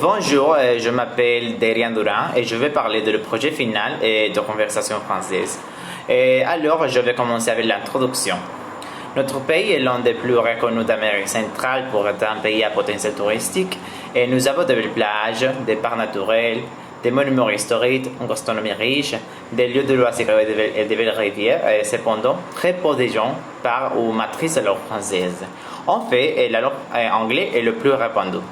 Bonjour, je m'appelle Derian Duran et je vais parler de le projet final et de conversation française. Alors, je vais commencer avec l'introduction. Notre pays est l'un des plus reconnus d'Amérique centrale pour être un pays à potentiel touristique et nous avons des belles plages, des parcs naturels, des monuments historiques, une gastronomie riche, des lieux de loisirs et des belles rivières. Et cependant, très peu de gens parlent ou maîtrisent la langue française. En fait, la langue anglaise est le plus répandue.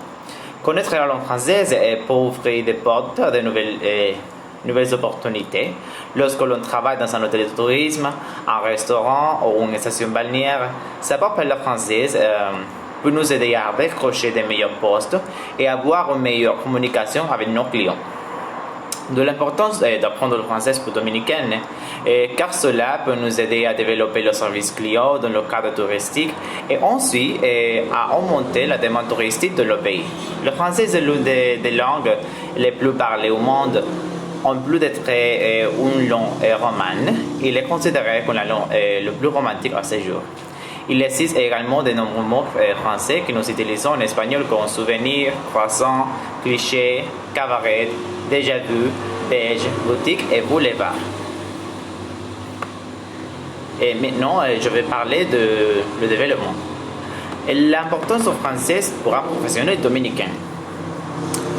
Connaître la langue française peut ouvrir des portes à de nouvelles opportunités. Lorsque l'on travaille dans un hôtel de tourisme, un restaurant ou une station balnéaire, savoir parler française peut nous aider à décrocher des meilleurs postes et avoir une meilleure communication avec nos clients. De l'importance d'apprendre le français pour Dominicains, car cela peut nous aider à développer le service client dans le cadre touristique et ensuite à augmenter la demande touristique de le pays. Le français est l'une des langues les plus parlées au monde. En plus d'être une langue romane, il est considéré comme la langue le plus romantique à ce jour. Il existe également de nombreux mots français que nous utilisons en espagnol comme souvenir, croissant, cliché, cabaret, déjà vu, beige, boutique et boulevard. Et maintenant, je vais parler de le développement. L'importance du français pour un professionnel dominicain.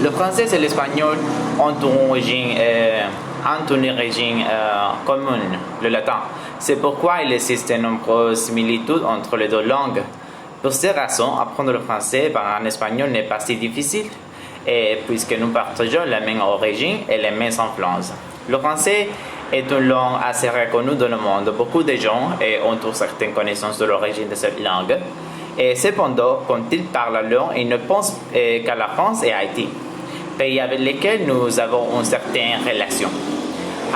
Le français et l'espagnol ont une origine commune, le latin. C'est pourquoi il existe de nombreuses similitudes entre les deux langues. Pour ces raisons, apprendre le français par un espagnol n'est pas si difficile, puisque nous partageons la même origine et les mêmes influences. Le français est une langue assez reconnue dans le monde. Beaucoup de gens ont une certaine connaissance de l'origine de cette langue. Et cependant, quand ils parlent la langue, ils ne pensent qu'à la France et à Haïti, pays avec lesquels nous avons une certaine relation.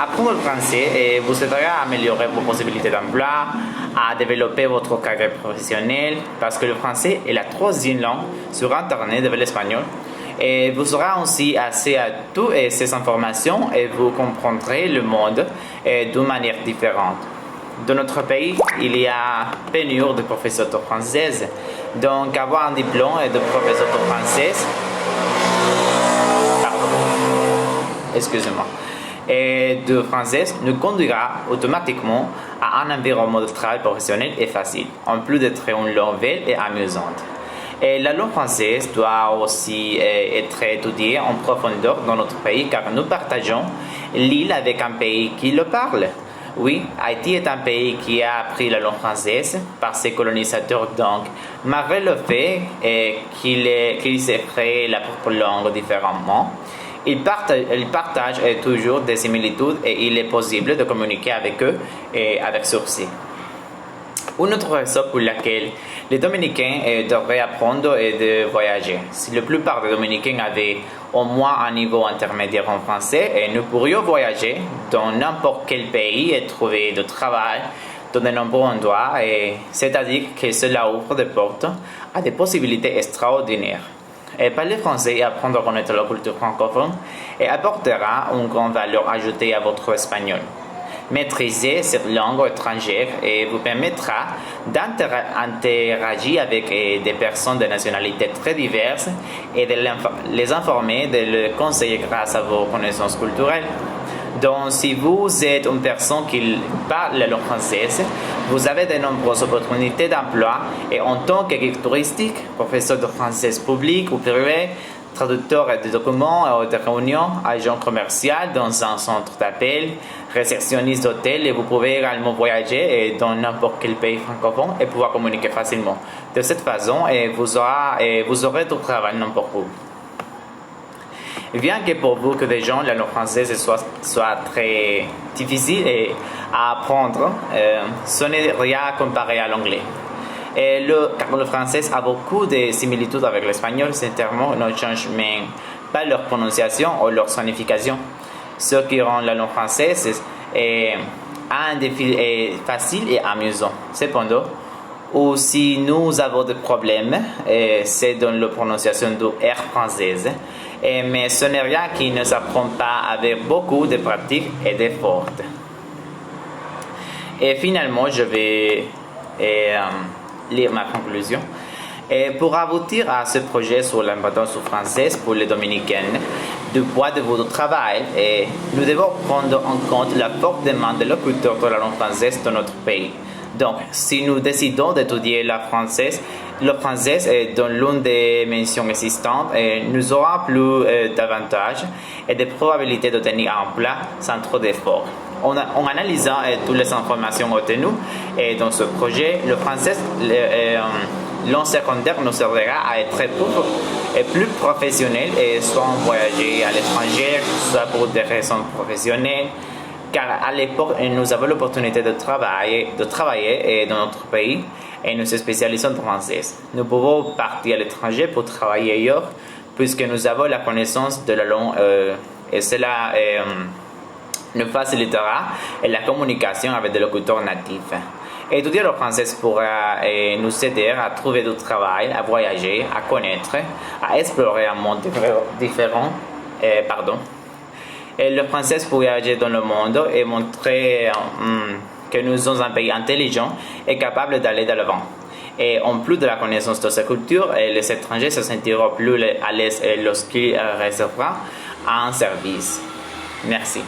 Apprendre le français vous aidera à améliorer vos possibilités d'emploi, à développer votre carrière professionnelle, parce que le français est la troisième langue sur Internet de l'espagnol. Et vous aurez aussi accès à toutes ces informations et vous comprendrez le monde d'une manière différente. Dans notre pays, il y a pénurie de professeurs de français. Donc, avoir un diplôme de professeur de français, et de français nous conduira automatiquement à un environnement de travail professionnel et facile, en plus d'être une langue belle et amusante. Et la langue française doit aussi être étudiée en profondeur dans notre pays car nous partageons l'île avec un pays qui le parle. Oui, Haïti est un pays qui a appris la langue française par ses colonisateurs, donc malgré le fait qu'ils s'est créé la propre langue différemment, ils partagent toujours des similitudes et il est possible de communiquer avec eux et avec succès. Une autre raison pour laquelle les Dominicains devraient apprendre est de voyager. Si la plupart des Dominicains avaient au moins un niveau intermédiaire en français, nous pourrions voyager dans n'importe quel pays et trouver du travail dans de nombreux endroits, c'est-à-dire que cela ouvre des portes à des possibilités extraordinaires. Parler français et apprendre à connaître la culture francophone apportera une grande valeur ajoutée à votre espagnol. Maîtriser cette langue étrangère vous permettra d'interagir avec des personnes de nationalités très diverses et de les informer, de les conseiller grâce à vos connaissances culturelles. Donc, si vous êtes une personne qui parle la langue française, vous avez de nombreuses opportunités d'emploi et en tant que guide touristique, professeur de français public ou privé, traducteur de documents et de réunions, agent commercial dans un centre d'appel, réceptionniste d'hôtel et vous pouvez également voyager dans n'importe quel pays francophone et pouvoir communiquer facilement. De cette façon, vous aurez du travail n'importe où. Bien que pour beaucoup de gens, la langue française soit très difficile à apprendre, ce n'est rien comparé à l'anglais. Car le français a beaucoup de similitudes avec l'espagnol, ces termes ne changent même pas leur prononciation ou leur signification. Ce qui rend la langue française un défi facile et amusant. Cependant, ou si nous avons des problèmes, c'est dans la prononciation du R française. Mais ce n'est rien qui ne s'apprend pas avec beaucoup de pratique et d'efforts. Et finalement, je vais lire ma conclusion. Et pour aboutir à ce projet sur l'importance du français pour les Dominicains, du poids de votre travail, nous devons prendre en compte la forte demande de locuteurs de la langue française dans notre pays. Donc, si nous décidons d'étudier le français est dans l'une des mentions existantes, nous aurons plus d'avantages et de probabilités d'obtenir un emploi sans trop d'efforts. En analysant toutes les informations obtenues dans ce projet, le français langue secondaire nous servira à être plus professionnel et soit en voyager à l'étranger, soit pour des raisons professionnelles. Car à l'époque, nous avons l'opportunité de travailler dans notre pays et nous sommes spécialisés en français. Nous pouvons partir à l'étranger pour travailler ailleurs puisque nous avons la connaissance de la langue et cela nous facilitera la communication avec des locuteurs natifs. Étudier le français pourra nous aider à trouver du travail, à voyager, à connaître, à explorer un monde différent. Et le français pour voyager dans le monde et montrer que nous sommes un pays intelligent et capable d'aller de l'avant. Et en plus de la connaissance de sa culture, les étrangers se sentiront plus à l'aise lorsqu'ils recevront un service. Merci.